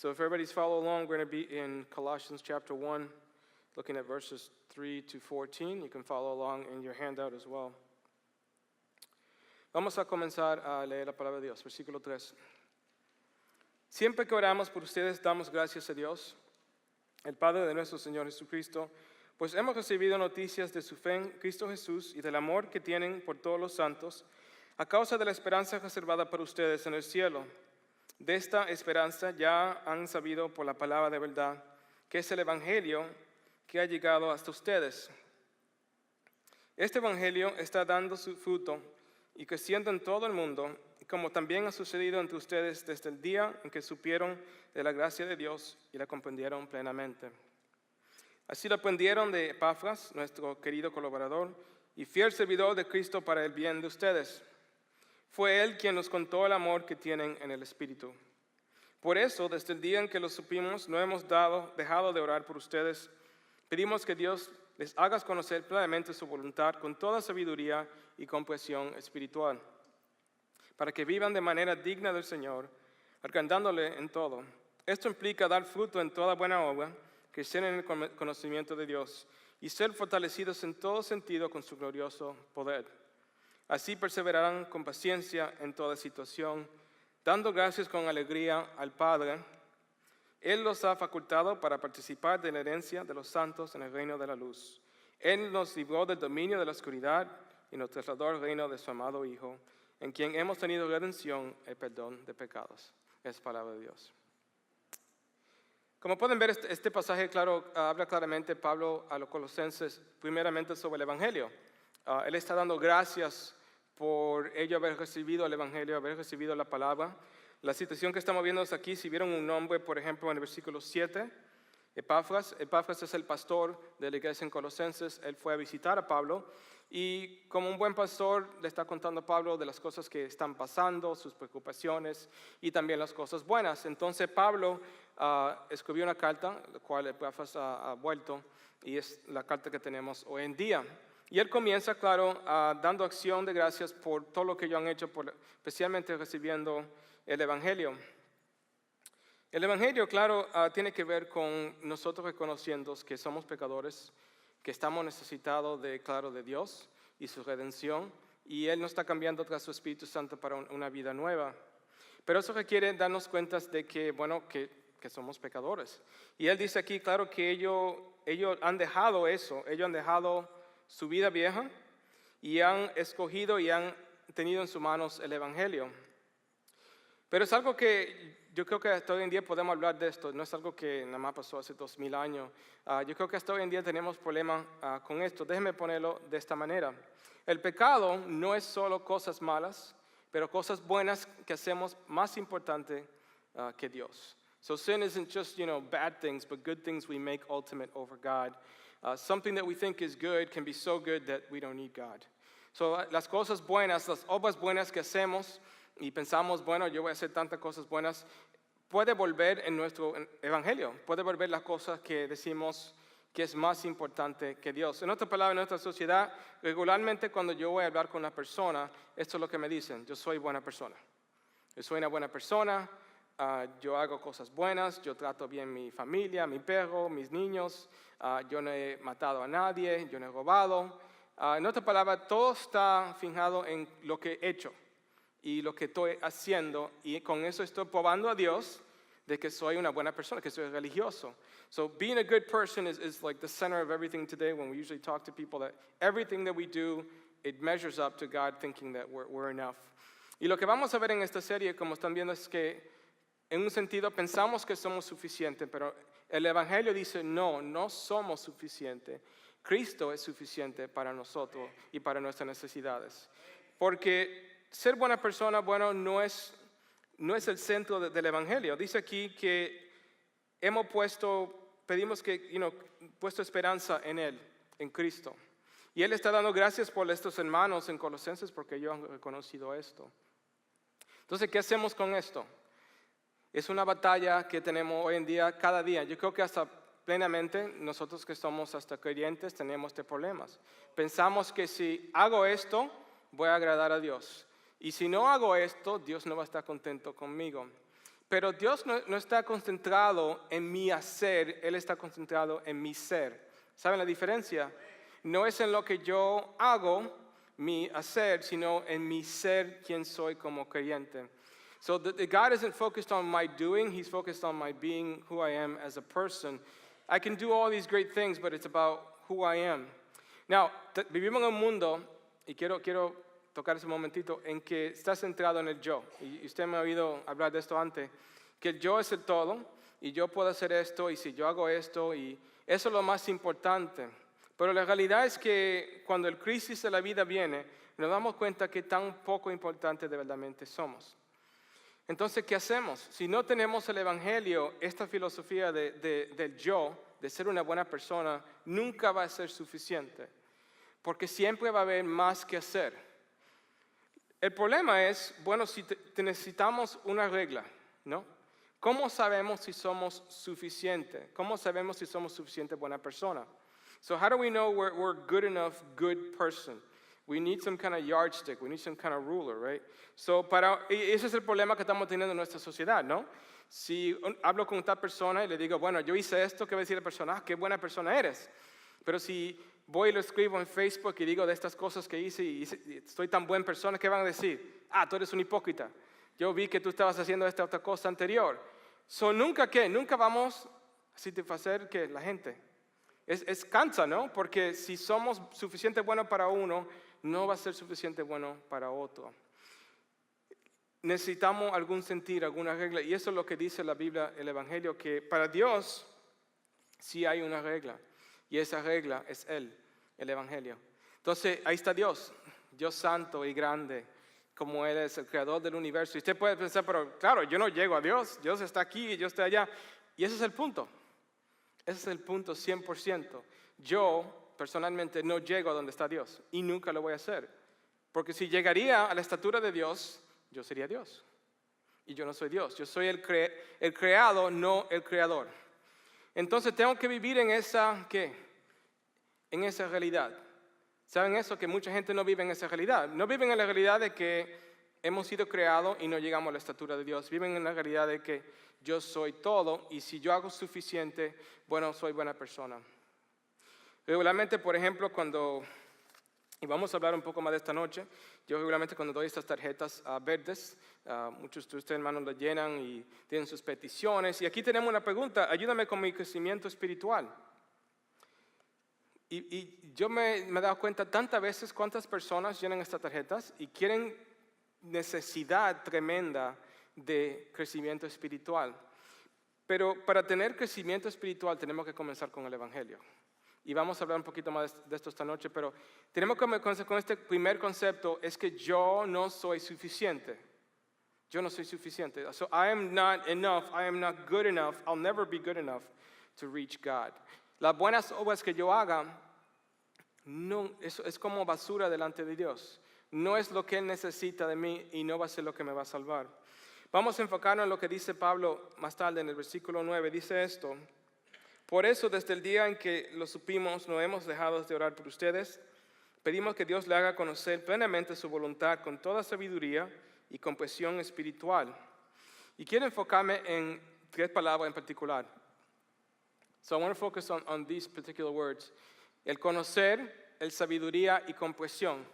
So if everybody's following along, we're going to be in Colossians chapter 1, looking at verses 3 to 14. You can follow along in your handout as well. Vamos a comenzar a leer la palabra de Dios, versículo 3. Siempre que oramos por ustedes, damos gracias a Dios, el Padre de nuestro Señor Jesucristo, pues hemos recibido noticias de su fe en Cristo Jesús y del amor que tienen por todos los santos, a causa de la esperanza reservada para ustedes en el cielo. De esta esperanza ya han sabido por la palabra de verdad, que es el Evangelio que ha llegado hasta ustedes. Este Evangelio está dando su fruto y creciendo en todo el mundo, como también ha sucedido entre ustedes desde el día en que supieron de la gracia de Dios y la comprendieron plenamente. Así lo aprendieron de Epafras, nuestro querido colaborador y fiel servidor de Cristo para el bien de ustedes. Fue Él quien nos contó el amor que tienen en el Espíritu. Por eso, desde el día en que lo supimos, no hemos dejado de orar por ustedes. Pedimos que Dios les haga conocer plenamente su voluntad con toda sabiduría y comprensión espiritual, para que vivan de manera digna del Señor, agradándole en todo. Esto implica dar fruto en toda buena obra, crecer en el conocimiento de Dios y ser fortalecidos en todo sentido con su glorioso poder. Así perseverarán con paciencia en toda situación, dando gracias con alegría al Padre. Él los ha facultado para participar de la herencia de los santos en el reino de la luz. Él nos libró del dominio de la oscuridad y nos trasladó al reino de su amado Hijo, en quien hemos tenido redención, el perdón de pecados. Es palabra de Dios. Como pueden ver, este pasaje habla claramente Pablo a los colosenses, primeramente sobre el Evangelio. Él está dando gracias por ello haber recibido el Evangelio, haber recibido la palabra. La situación que estamos viendo es aquí, si vieron un nombre, por ejemplo, en el versículo 7, Epafras. Epafras es el pastor de la iglesia en Colosenses. Él fue a visitar a Pablo y como un buen pastor le está contando a Pablo de las cosas que están pasando, sus preocupaciones y también las cosas buenas. Entonces Pablo escribió una carta, la cual Epafras ha vuelto, y es la carta que tenemos hoy en día. Y él comienza, dando acción de gracias por todo lo que ellos han hecho, especialmente recibiendo el Evangelio. El Evangelio, tiene que ver con nosotros reconociendo que somos pecadores, que estamos necesitados de Dios y su redención, y Él nos está cambiando tras su Espíritu Santo para una vida nueva. Pero eso requiere darnos cuenta de que somos pecadores. Y Él dice aquí, que ellos han dejado eso, ellos han dejado su vida vieja y han escogido y han tenido en sus manos el Evangelio. Pero es algo que yo creo que hasta hoy en día podemos hablar de esto, no es algo que nada más pasó hace 2000 años. Yo creo que hasta hoy en día tenemos problemas con esto. Déjenme ponerlo de esta manera. El pecado no es solo cosas malas, pero cosas buenas que hacemos más importante que Dios. So sin isn't just, bad things, but good things we make ultimate over God. Something that we think is good can be so good that we don't need God. So las cosas buenas, las obras buenas que hacemos y pensamos, yo voy a hacer tantas cosas buenas, puede volver en nuestro evangelio, puede volver las cosas que decimos que es más importante que Dios. En otras palabras, en nuestra sociedad, regularmente cuando yo voy a hablar con una persona, esto es lo que me dicen: yo soy buena persona. Yo soy una buena persona. Yo hago cosas buenas, yo trato bien mi familia, mi perro, mis niños, yo no he matado a nadie, yo no he robado. En otras palabras, todo está fijado en lo que he hecho y lo que estoy haciendo, y con eso estoy probando a Dios de que soy una buena persona, que soy religioso. So being a good person is like the center of everything today when we usually talk to people, that everything that we do, it measures up to God, thinking that we're enough. Y lo que vamos a ver en esta serie, como están viendo, es que en un sentido pensamos que somos suficientes, pero el Evangelio dice no somos suficientes. Cristo es suficiente para nosotros y para nuestras necesidades. Porque ser buena persona, no es el centro del Evangelio. Dice aquí que pedimos que, puesto esperanza en Él, en Cristo. Y Él está dando gracias por estos hermanos en Colosenses porque ellos han reconocido esto. Entonces, ¿qué hacemos con esto? Es una batalla que tenemos hoy en día, cada día. Yo creo que hasta plenamente nosotros que somos hasta creyentes tenemos este problemas. Pensamos que si hago esto, voy a agradar a Dios. Y si no hago esto, Dios no va a estar contento conmigo. Pero Dios no está concentrado en mi hacer, Él está concentrado en mi ser. ¿Saben la diferencia? No es en lo que yo hago, mi hacer, sino en mi ser, quien soy como creyente. So the God isn't focused on my doing, He's focused on my being, who I am as a person. I can do all these great things, but it's about who I am. Now, vivimos en un mundo, y quiero tocar ese momentito, en que está centrado en el yo. Y usted me ha oído hablar de esto antes, que el yo es el todo, y yo puedo hacer esto, y si yo hago esto, y eso es lo más importante. Pero la realidad es que cuando el crisis de la vida viene, nos damos cuenta que tan poco importante de verdaderamente somos. Entonces, ¿qué hacemos? Si no tenemos el Evangelio, esta filosofía del yo, de ser una buena persona, nunca va a ser suficiente. Porque siempre va a haber más que hacer. El problema es, bueno, si necesitamos una regla, ¿no? ¿Cómo sabemos si somos suficientes? ¿Cómo sabemos si somos suficiente buena persona? So how do we know we're good enough good person? We need some kind of yardstick, we need some kind of ruler, right? So ese es el problema que estamos teniendo en nuestra sociedad, ¿no? Si hablo con tal persona y le digo, bueno, yo hice esto, ¿qué va a decir la persona? Ah, qué buena persona eres. Pero si voy y lo escribo en Facebook y digo de estas cosas que hice y estoy tan buena persona, ¿qué van a decir? Ah, tú eres un hipócrita. Yo vi que tú estabas haciendo esta otra cosa anterior. So nunca vamos a satisfacer que la gente. Es cansa, ¿no? Porque si somos suficiente buenos para uno, no va a ser suficiente bueno para otro. Necesitamos algún sentir, alguna regla. Y eso es lo que dice la Biblia, el Evangelio, que para Dios sí hay una regla. Y esa regla es Él, el Evangelio. Entonces, ahí está Dios, Dios santo y grande, como Él es el creador del universo. Y usted puede pensar, pero claro, yo no llego a Dios, Dios está aquí y yo estoy allá. Y ese es el punto. Ese es el punto 100%. Yo, personalmente, no llego a donde está Dios y nunca lo voy a hacer. Porque si llegaría a la estatura de Dios, yo sería Dios. Y yo no soy Dios. Yo soy el creado, no el creador. Entonces tengo que vivir en esa, ¿qué? En esa realidad. ¿Saben eso? Que mucha gente no vive en esa realidad. No viven en la realidad de que hemos sido creados y no llegamos a la estatura de Dios. Viven en la realidad de que yo soy todo y si yo hago suficiente, bueno, soy buena persona. Regularmente, por ejemplo, y vamos a hablar un poco más de esta noche, yo regularmente cuando doy estas tarjetas verdes, muchos de ustedes hermanos las llenan y tienen sus peticiones. Y aquí tenemos una pregunta, ayúdame con mi crecimiento espiritual. Y yo me he dado cuenta tantas veces cuántas personas llenan estas tarjetas y quieren necesidad tremenda de crecimiento espiritual. Pero para tener crecimiento espiritual tenemos que comenzar con el Evangelio. Y vamos a hablar un poquito más de esto esta noche, pero tenemos que comenzar con este primer concepto, es que yo no soy suficiente. Yo no soy suficiente. So I am not enough, I am not good enough, I'll never be good enough to reach God. Las buenas obras que yo haga, no, eso es como basura delante de Dios. No es lo que Él necesita de mí y no va a ser lo que me va a salvar. Vamos a enfocarnos en lo que dice Pablo más tarde en el versículo 9. Dice esto: por eso, desde el día en que lo supimos, no hemos dejado de orar por ustedes. Pedimos que Dios le haga conocer plenamente su voluntad con toda sabiduría y comprensión espiritual. Y quiero enfocarme en 3 palabras en particular. So I want to focus on these particular words. El conocer, el sabiduría y comprensión.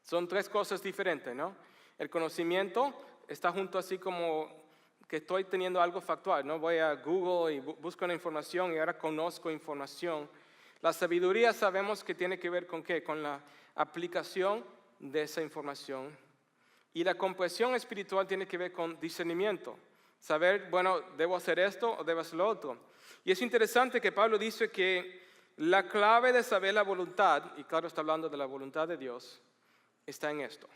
Son 3 cosas diferentes, ¿no? El conocimiento está junto así como que estoy teniendo algo factual, ¿no? Voy a Google y busco una información y ahora conozco información. La sabiduría sabemos que tiene que ver con ¿qué? Con la aplicación de esa información. Y la comprensión espiritual tiene que ver con discernimiento. Saber, bueno, ¿debo hacer esto o debo hacer lo otro? Y es interesante que Pablo dice que la clave de saber la voluntad, y claro, está hablando de la voluntad de Dios, está en esto.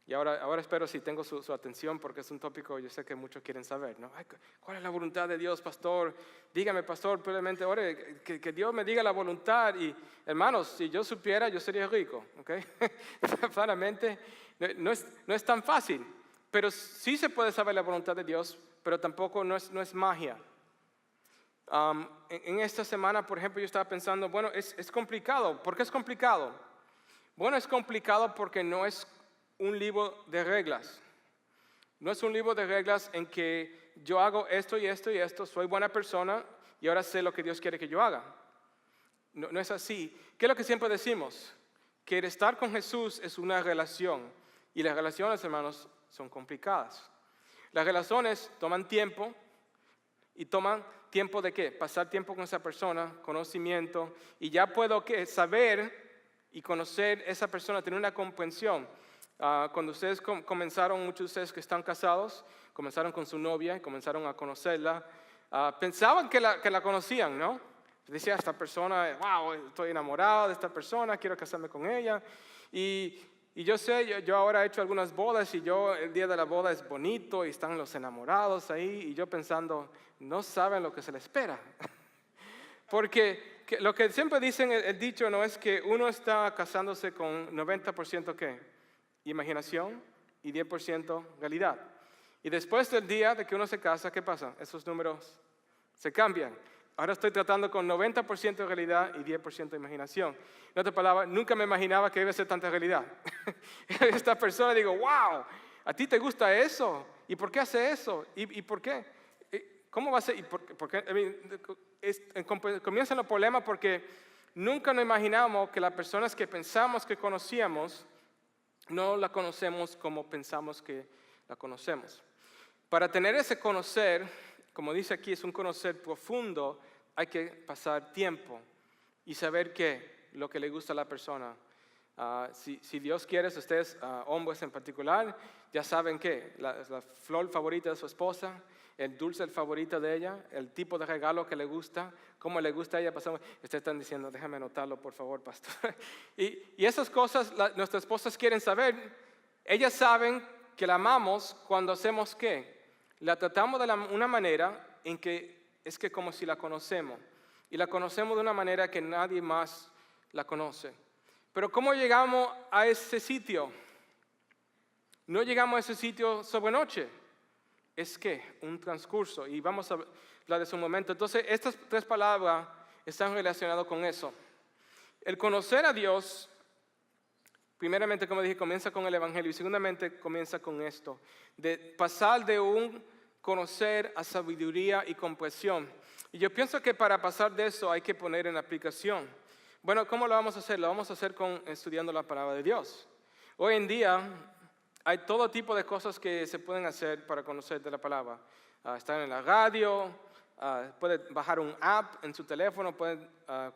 Y ahora espero si tengo su atención porque es un tópico yo sé que muchos quieren saber, ¿no? Ay, ¿cuál es la voluntad de Dios, pastor? Dígame, pastor, probablemente ore, que Dios me diga la voluntad. Y hermanos, si yo supiera, yo sería rico, ¿ok? Claramente no es tan fácil, pero sí se puede saber la voluntad de Dios, pero tampoco no es magia. En esta semana, por ejemplo, yo estaba pensando, bueno, es complicado. ¿Por qué es complicado? Bueno, es complicado porque no es un libro de reglas. No es un libro de reglas en que yo hago esto y esto y esto, soy buena persona y ahora sé lo que Dios quiere que yo haga. No es así. ¿Qué es lo que siempre decimos? Que el estar con Jesús es una relación. Y las relaciones, hermanos, son complicadas. Las relaciones toman tiempo. ¿Y toman tiempo de qué? Pasar tiempo con esa persona, conocimiento. Y ya puedo saber y conocer a esa persona, tener una comprensión. Cuando ustedes comenzaron, muchos de ustedes que están casados, comenzaron con su novia, comenzaron a conocerla, pensaban que la conocían, ¿no? Decía, esta persona, wow, estoy enamorado de esta persona, quiero casarme con ella. Y yo sé, yo ahora he hecho algunas bodas y el día de la boda es bonito y están los enamorados ahí y yo pensando, no saben lo que se les espera. Porque lo que siempre dicen el dicho no es que uno está casándose con 90% ¿qué? Imaginación y 10% realidad. Y después del día de que uno se casa, ¿qué pasa? Esos números se cambian. Ahora estoy tratando con 90% de realidad y 10% de imaginación. En otras palabras, nunca me imaginaba que iba a ser tanta realidad. Esta persona digo, wow, ¿a ti te gusta eso? ¿Y por qué hace eso? ¿Y por qué? ¿Cómo va a ser? Comienzan los problemas porque nunca nos imaginamos que las personas que pensamos que conocíamos no la conocemos como pensamos que la conocemos. Para tener ese conocer, como dice aquí, es un conocer profundo, hay que pasar tiempo y saber lo que le gusta a la persona. Si Dios quiere, ustedes, hombres en particular, ya saben la flor favorita de su esposa, el dulce favorito de ella, el tipo de regalo que le gusta, cómo le gusta a ella. Ustedes están diciendo, déjame anotarlo, por favor, pastor. Y esas cosas nuestras esposas quieren saber. Ellas saben que la amamos cuando hacemos ¿qué? La tratamos de una manera en que es que como si la conocemos. Y la conocemos de una manera que nadie más la conoce. Pero ¿cómo llegamos a ese sitio? No llegamos a ese sitio sobre noche. Es un transcurso. Y vamos a hablar de eso un momento. Entonces, estas 3 palabras están relacionadas con eso. El conocer a Dios, primeramente, como dije, comienza con el Evangelio. Y segundamente, comienza con esto. De pasar de un conocer a sabiduría y comprensión. Y yo pienso que para pasar de eso hay que poner en aplicación. Bueno, ¿cómo lo vamos a hacer? Lo vamos a hacer estudiando la palabra de Dios. Hoy en día hay todo tipo de cosas que se pueden hacer para conocer de la palabra. Están en la radio, puede bajar un app en su teléfono, puede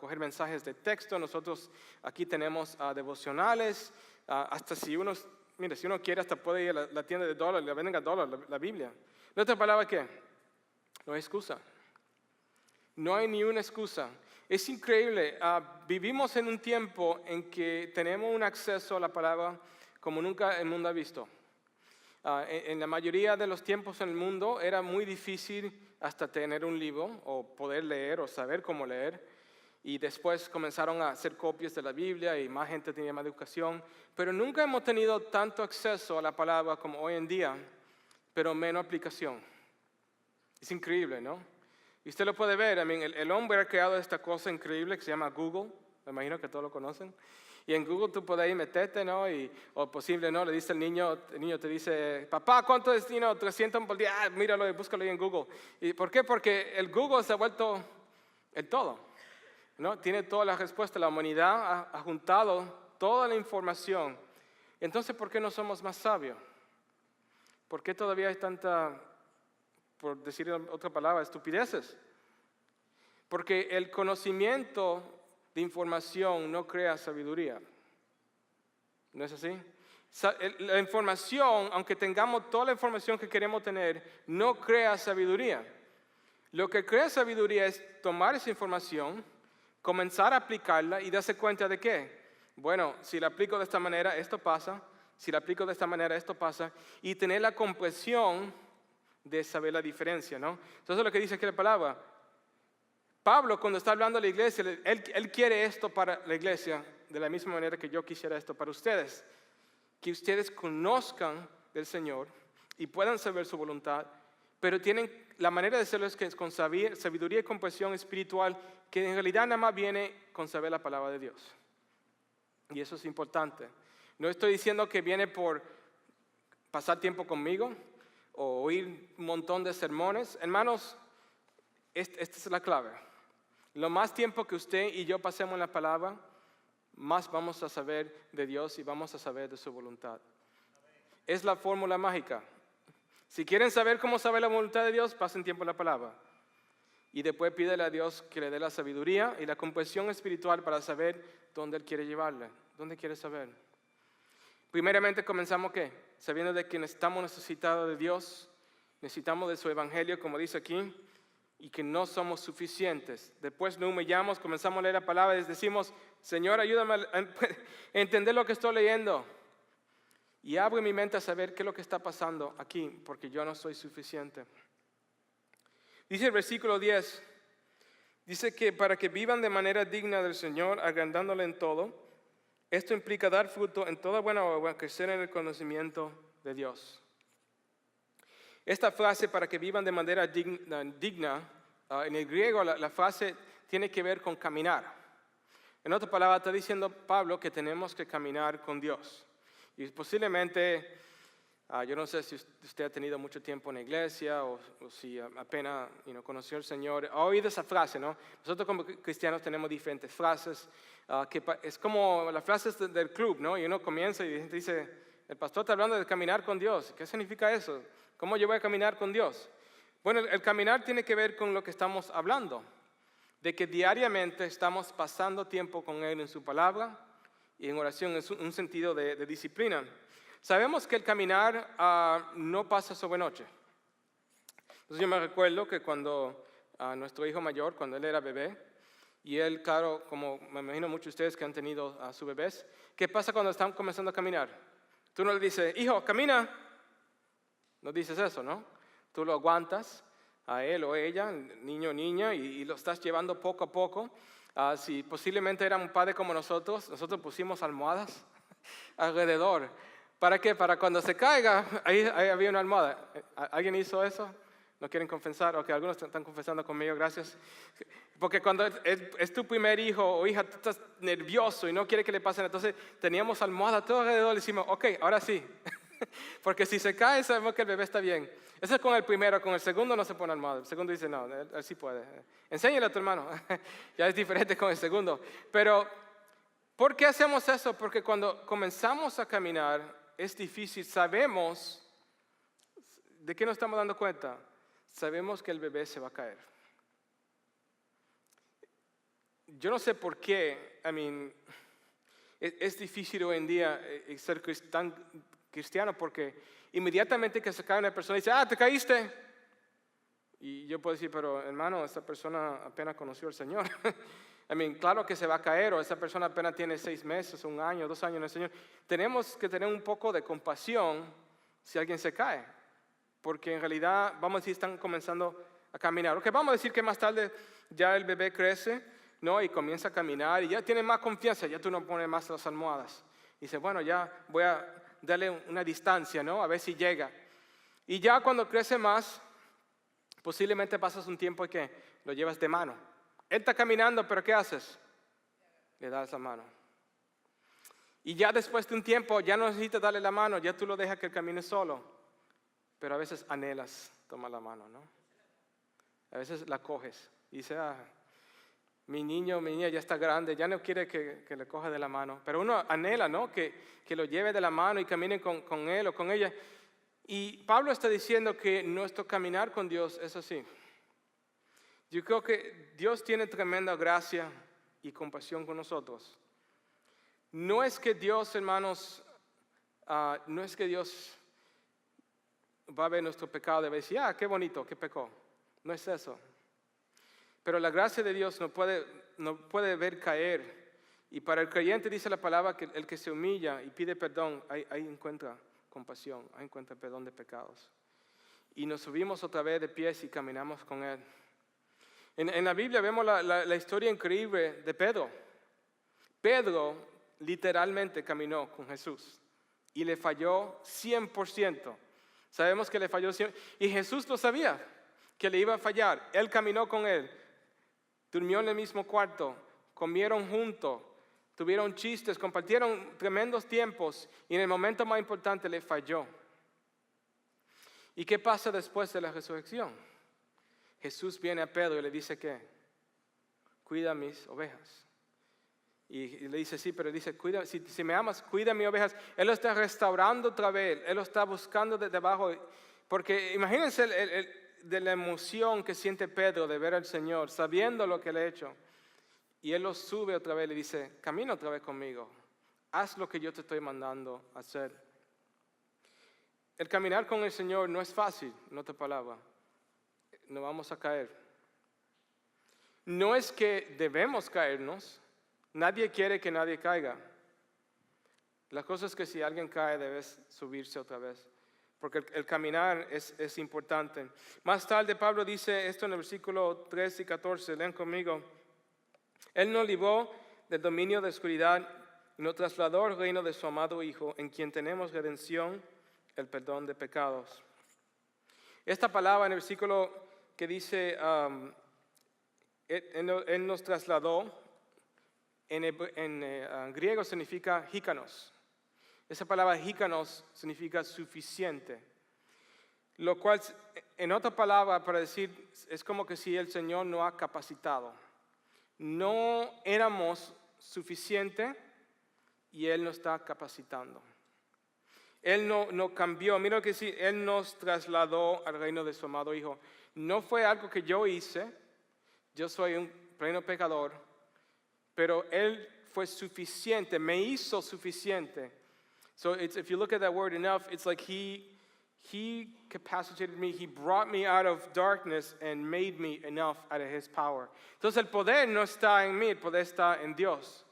coger mensajes de texto. Nosotros aquí tenemos devocionales. Hasta si uno quiere, hasta puede ir a la tienda de dólares, le venden a dólar la Biblia. ¿De otra palabra qué? No hay excusa. No hay ni una excusa. Es increíble. Vivimos en un tiempo en que tenemos un acceso a la palabra como nunca el mundo ha visto. En la mayoría de los tiempos en el mundo era muy difícil hasta tener un libro o poder leer o saber cómo leer. Y después comenzaron a hacer copias de la Biblia y más gente tenía más educación. Pero nunca hemos tenido tanto acceso a la palabra como hoy en día, pero menos aplicación. Es increíble, ¿no? Y usted lo puede ver. El hombre ha creado esta cosa increíble que se llama Google. Me imagino que todos lo conocen. Y en Google tú puedes ir meterte, ¿no? O posible, ¿no? Le dice el niño te dice, papá, ¿cuánto es 300 por día? Míralo y búscalo ahí en Google. ¿Y por qué? Porque el Google se ha vuelto el todo, ¿no? Tiene todas las respuestas. La humanidad ha juntado toda la información. Entonces, ¿por qué no somos más sabios? ¿Por qué todavía hay tanta, por decir otra palabra, estupideces? Porque el conocimiento de información no crea sabiduría. ¿No es así? La información, aunque tengamos toda la información que queremos tener, no crea sabiduría. Lo que crea sabiduría es tomar esa información, comenzar a aplicarla y darse cuenta de qué. Bueno, si la aplico de esta manera, esto pasa. Si la aplico de esta manera, esto pasa. Y tener la comprensión de saber la diferencia, ¿no? Entonces es lo que dice aquí la palabra. Pablo, cuando está hablando a la iglesia, él quiere esto para la iglesia de la misma manera que yo quisiera esto para ustedes. Que ustedes conozcan del Señor y puedan saber su voluntad, pero tienen la manera de hacerlo es que es con sabiduría y comprensión espiritual, que en realidad nada más viene con saber la palabra de Dios. Y eso es importante. No estoy diciendo que viene por pasar tiempo conmigo. o oír un montón de sermones. Hermanos, esta es la clave. Lo más tiempo que usted y yo pasemos en la palabra, más vamos a saber de Dios y vamos a saber de su voluntad. Es la fórmula mágica. Si quieren saber cómo saber la voluntad de Dios, pasen tiempo en la palabra. Y después pídele a Dios que le dé la sabiduría y la comprensión espiritual para saber dónde Él quiere llevarle. ¿Dónde quiere saber? Primeramente comenzamos ¿qué? Sabiendo de que estamos necesitados de Dios, necesitamos de su evangelio, como dice aquí, y que no somos suficientes. Después nos humillamos, comenzamos a leer la palabra y decimos, Señor, ayúdame a entender lo que estoy leyendo. Y abre mi mente a saber qué es lo que está pasando aquí, porque yo no soy suficiente. Dice el versículo 10, dice que para que vivan de manera digna del Señor, agrandándole en todo, esto implica dar fruto en toda buena obra, crecer en el conocimiento de Dios. Esta frase, para que vivan de manera digna, en el griego la frase tiene que ver con caminar. En otras palabras, está diciendo Pablo que tenemos que caminar con Dios. Y posiblemente, yo no sé si usted ha tenido mucho tiempo en la iglesia o si apenas conoció al Señor, ha oído esa frase, ¿no? Nosotros como cristianos tenemos diferentes frases, que es como las frases del club, ¿no? Y uno comienza y dice, el pastor está hablando de caminar con Dios. ¿Qué significa eso? ¿Cómo yo voy a caminar con Dios? Bueno, el caminar tiene que ver con lo que estamos hablando, de que diariamente estamos pasando tiempo con Él en su palabra y en oración, en un sentido de disciplina. Sabemos que el caminar no pasa sobre noche. Entonces yo me recuerdo que cuando nuestro hijo mayor, cuando él era bebé, y él, claro, como me imagino muchos de ustedes que han tenido a sus bebés, ¿qué pasa cuando están comenzando a caminar? Tú no le dices, hijo, camina. No dices eso, ¿no? Tú lo aguantas a él o ella, niño o niña, y lo estás llevando poco a poco. Si posiblemente era un padre como nosotros pusimos almohadas alrededor. ¿Para qué? Para cuando se caiga, ahí había una almohada. ¿Alguien hizo eso? ¿No quieren confesar? Ok, algunos están confesando conmigo, gracias. Porque cuando es tu primer hijo o hija, tú estás nervioso y no quieres que le pasen. Entonces teníamos almohada todo alrededor y decimos, ok, ahora sí. Porque si se cae, sabemos que el bebé está bien. Eso es con el primero, con el segundo no se pone almohada. El segundo dice, no, él sí puede. Enséñale a tu hermano. Ya es diferente con el segundo. Pero, ¿por qué hacemos eso? Porque cuando comenzamos a caminar, es difícil. Sabemos, ¿de qué nos estamos dando cuenta? Sabemos que el bebé se va a caer. Yo no sé por qué, es difícil hoy en día ser tan cristiano, porque inmediatamente que se cae una persona y dice, te caíste. Y yo puedo decir, pero hermano, esta persona apenas conoció al Señor. Claro que se va a caer, o esa persona apenas tiene 6 meses, 1 año, 2 años en el Señor. Tenemos que tener un poco de compasión si alguien se cae, porque en realidad, vamos a decir, están comenzando a caminar. Ok, vamos a decir que más tarde ya el bebé crece, ¿no? Y comienza a caminar y ya tiene más confianza, ya tú no pones más las almohadas. Y dice, bueno, ya voy a darle una distancia, ¿no? A ver si llega. Y ya cuando crece más, posiblemente pasas un tiempo y que lo llevas de mano. Él está caminando, pero ¿qué haces? Le das la mano. Y ya después de un tiempo, ya no necesitas darle la mano, ya tú lo dejas que él camine solo. Pero a veces anhelas tomar la mano, ¿no? A veces la coges y dices, mi niño, mi niña ya está grande, ya no quiere que le coja de la mano. Pero uno anhela, ¿no? Que lo lleve de la mano y camine con él o con ella. Y Pablo está diciendo que nuestro caminar con Dios es así. Yo creo que Dios tiene tremenda gracia y compasión con nosotros. No es que Dios, hermanos, no es que Dios va a ver nuestro pecado y va a decir, qué bonito, que pecó. No es eso. Pero la gracia de Dios nos puede ver caer. Y para el creyente dice la palabra que el que se humilla y pide perdón, ahí encuentra compasión, ahí encuentra perdón de pecados. Y nos subimos otra vez de pies y caminamos con Él. En la Biblia vemos la historia increíble de Pedro. Pedro literalmente caminó con Jesús y le falló 100%. Sabemos que le falló 100%. Y Jesús lo sabía, que le iba a fallar. Él caminó con Él. Durmió en el mismo cuarto, comieron juntos, tuvieron chistes, compartieron tremendos tiempos y en el momento más importante le falló. ¿Y qué pasa después de la resurrección? Jesús viene a Pedro y le dice que cuida mis ovejas. Y le dice, sí, pero dice, cuida, si me amas, cuida mis ovejas. Él lo está restaurando otra vez, Él lo está buscando desde abajo. Porque imagínense de la emoción que siente Pedro de ver al Señor, sabiendo lo que le ha hecho. Y Él lo sube otra vez y le dice, camina otra vez conmigo, haz lo que yo te estoy mandando a hacer. El caminar con el Señor no es fácil, en otra palabra, no vamos a caer. No es que debemos caernos, nadie quiere que nadie caiga. La cosa es que si alguien cae, debes subirse otra vez, porque el caminar es importante. Más tarde Pablo dice esto en el versículo 13 y 14, leen conmigo. Él nos libró del dominio de oscuridad y nos trasladó al reino de su amado Hijo, en quien tenemos redención, el perdón de pecados. Esta palabra en el versículo que dice, él nos trasladó, en griego significa híkanos. Esa palabra híkanos significa suficiente. Lo cual, en otra palabra, para decir, es como que si el Señor no ha capacitado. No éramos suficientes y Él nos está capacitando. Él no cambió. Mira lo que dice, Él nos trasladó al reino de su amado Hijo. No fue algo que yo hice. Yo soy un pleno pecador. Pero Él fue suficiente, me hizo suficiente. So if you look at that word enough, it's like He capacitated me, He brought me out of darkness and made me enough out of His power. Entonces el poder no está en mí, el poder está en Dios.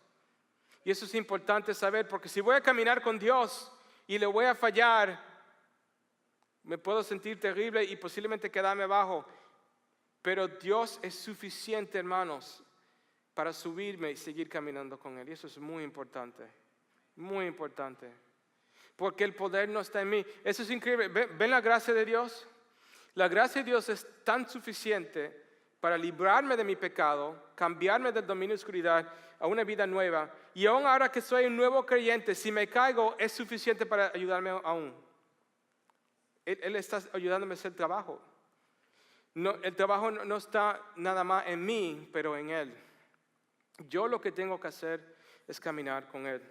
Y eso es importante saber, porque si voy a caminar con Dios y le voy a fallar, me puedo sentir terrible y posiblemente quedarme abajo. Pero Dios es suficiente, hermanos, para subirme y seguir caminando con Él. Y eso es muy importante, muy importante. Porque el poder no está en mí. Eso es increíble. ¿Ven la gracia de Dios? La gracia de Dios es tan suficiente para librarme de mi pecado, cambiarme del dominio de oscuridad a una vida nueva. Y aún ahora que soy un nuevo creyente, si me caigo, es suficiente para ayudarme aún. Él está ayudándome a hacer trabajo. No, el trabajo no está nada más en mí, pero en Él. Yo lo que tengo que hacer es caminar con Él.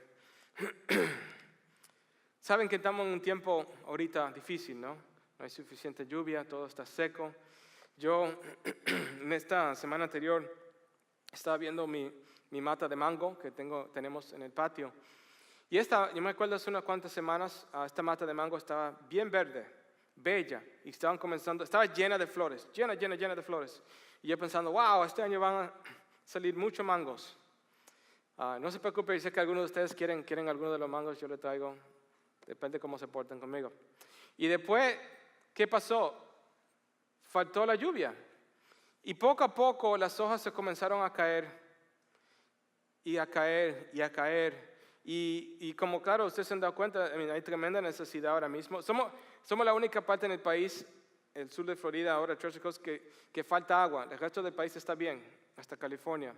Saben que estamos en un tiempo ahorita difícil, ¿no? No hay suficiente lluvia, todo está seco. Yo en esta semana anterior estaba viendo mi mata de mango que tenemos en el patio. Y yo me acuerdo hace unas cuantas semanas, esta mata de mango estaba bien verde, bella, y estaba llena de flores, llena de flores. Y yo pensando, wow, este año van a salir muchos mangos. No se preocupe, yo sé que algunos de ustedes quieren algunos de los mangos, yo les traigo. Depende cómo se porten conmigo. Y después, ¿qué pasó? Faltó la lluvia. Y poco a poco las hojas se comenzaron a caer. Y a caer, y a caer. Y como claro, ustedes se han dado cuenta, hay tremenda necesidad ahora mismo. Somos la única parte en el país, el sur de Florida, ahora, Church Coast, que falta agua. El resto del país está bien, hasta California.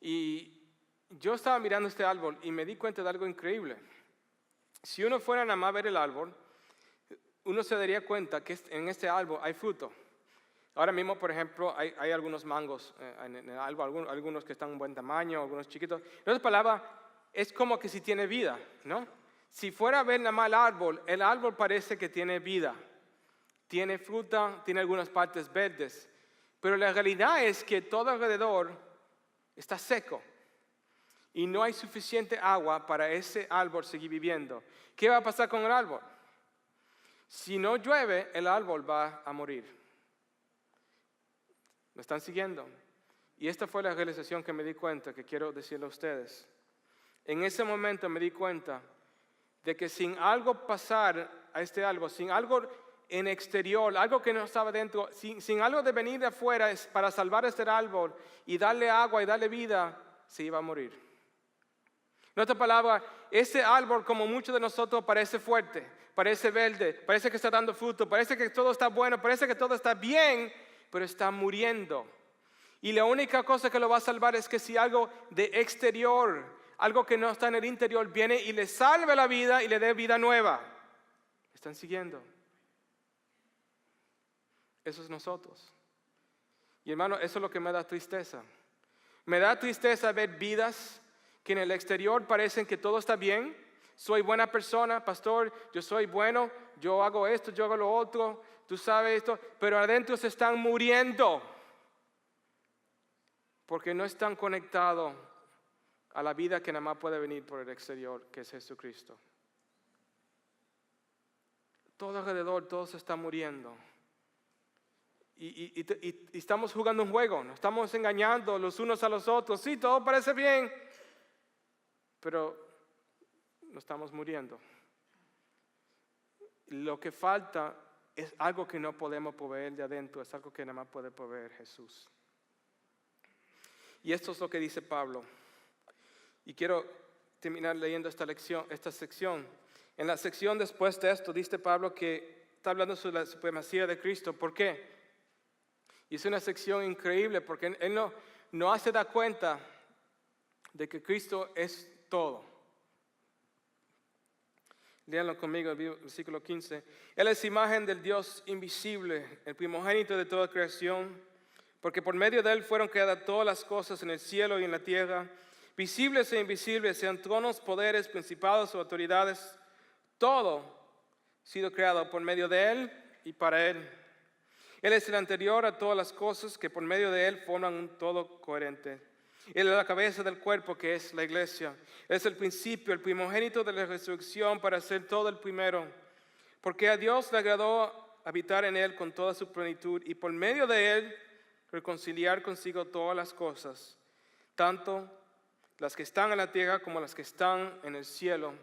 Y yo estaba mirando este árbol y me di cuenta de algo increíble. Si uno fuera nada más a ver el árbol, uno se daría cuenta que en este árbol hay fruto. Ahora mismo, por ejemplo, hay algunos mangos en el árbol, algunos que están en buen tamaño, algunos chiquitos. En otras palabras, es como que si tiene vida, ¿no? Si fuera a ver nada más el árbol parece que tiene vida. Tiene fruta, tiene algunas partes verdes. Pero la realidad es que todo alrededor está seco. Y no hay suficiente agua para ese árbol seguir viviendo. ¿Qué va a pasar con el árbol? Si no llueve, el árbol va a morir. ¿Me están siguiendo? Y esta fue la realización que me di cuenta, que quiero decirle a ustedes. En ese momento me di cuenta de que sin algo pasar a este árbol, sin algo en exterior, algo que no estaba dentro, sin algo de venir de afuera para salvar este árbol y darle agua y darle vida, se iba a morir. En otras palabras, ese árbol, como muchos de nosotros, parece fuerte, parece verde, parece que está dando fruto, parece que todo está bueno, parece que todo está bien, pero está muriendo. Y la única cosa que lo va a salvar es que si algo de exterior, algo que no está en el interior, viene y le salve la vida y le dé vida nueva. ¿Están siguiendo? Eso es nosotros. Y hermano, eso es lo que me da tristeza. Me da tristeza ver vidas que en el exterior parecen que todo está bien. Soy buena persona, pastor, yo soy bueno, yo hago esto, yo hago lo otro, tú sabes esto, pero adentro se están muriendo porque no están conectados a la vida que nada más puede venir por el exterior, que es Jesucristo. Todo alrededor, todo se está muriendo. Y estamos jugando un juego, nos estamos engañando los unos a los otros. Sí, todo parece bien, pero nos estamos muriendo. Lo que falta es algo que no podemos proveer de adentro, es algo que nada más puede proveer Jesús. Y esto es lo que dice Pablo. Y quiero terminar leyendo esta sección. En la sección después de esto, dice Pablo que está hablando sobre la supremacía de Cristo. ¿Por qué? Y es una sección increíble porque él no hace dar cuenta de que Cristo es todo. Léanlo conmigo, el versículo 15. Él es imagen del Dios invisible, el primogénito de toda creación, porque por medio de él fueron creadas todas las cosas en el cielo y en la tierra, visibles e invisibles, sean tronos, poderes, principados o autoridades. Todo ha sido creado por medio de él y para él. Él es el anterior a todas las cosas que por medio de él forman un todo coherente. Él es la cabeza del cuerpo que es la iglesia. Él es el principio, el primogénito de la resurrección para ser todo el primero. Porque a Dios le agradó habitar en él con toda su plenitud y por medio de él reconciliar consigo todas las cosas, tanto las que están en la tierra como las que están en el cielo,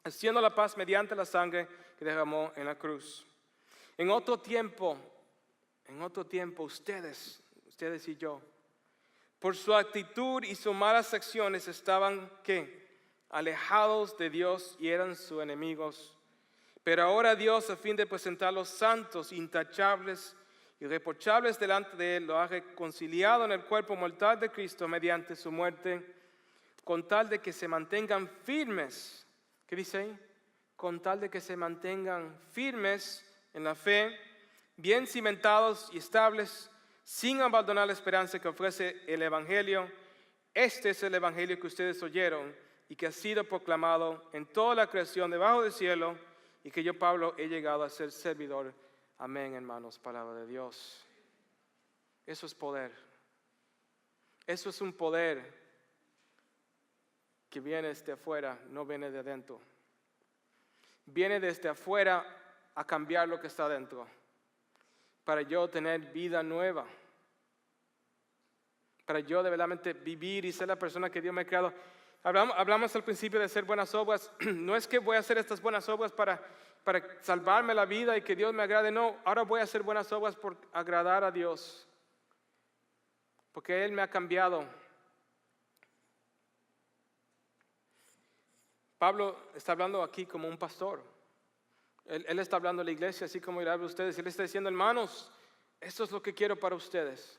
haciendo la paz mediante la sangre que derramó en la cruz. En otro tiempo, ustedes y yo, por su actitud y sus malas acciones estaban, ¿qué? Alejados de Dios y eran sus enemigos. Pero ahora Dios, a fin de presentarlos santos, intachables, irreprochables delante de él, lo ha reconciliado en el cuerpo mortal de Cristo mediante su muerte, con tal de que se mantengan firmes. ¿Qué dice ahí? Con tal de que se mantengan firmes en la fe, bien cimentados y estables, sin abandonar la esperanza que ofrece el Evangelio. Este es el Evangelio que ustedes oyeron y que ha sido proclamado en toda la creación debajo del cielo, y que yo, Pablo, he llegado a ser servidor. Amén, hermanos, palabra de Dios. Eso es poder. Eso es un poder que viene desde afuera, no viene de adentro. Viene desde afuera a cambiar lo que está adentro, para yo tener vida nueva, para yo de verdad vivir y ser la persona que Dios me ha creado. Hablamos al principio de hacer buenas obras. No es que voy a hacer estas buenas obras para salvarme la vida y que Dios me agrade. No, ahora voy a hacer buenas obras por agradar a Dios, porque Él me ha cambiado. Pablo está hablando aquí como un pastor. Él está hablando a la iglesia así como le habla a ustedes. Él está diciendo, hermanos, esto es lo que quiero para ustedes.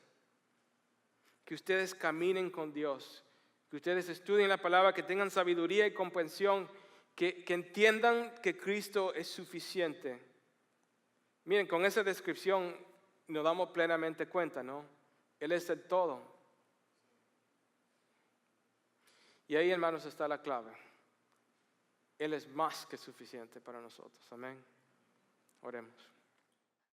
Que ustedes caminen con Dios, que ustedes estudien la palabra, que tengan sabiduría y comprensión, que entiendan que Cristo es suficiente. Miren, con esa descripción nos damos plenamente cuenta, ¿no? Él es el todo. Y ahí, hermanos, está la clave. Él es más que suficiente para nosotros. Amén. Oremos.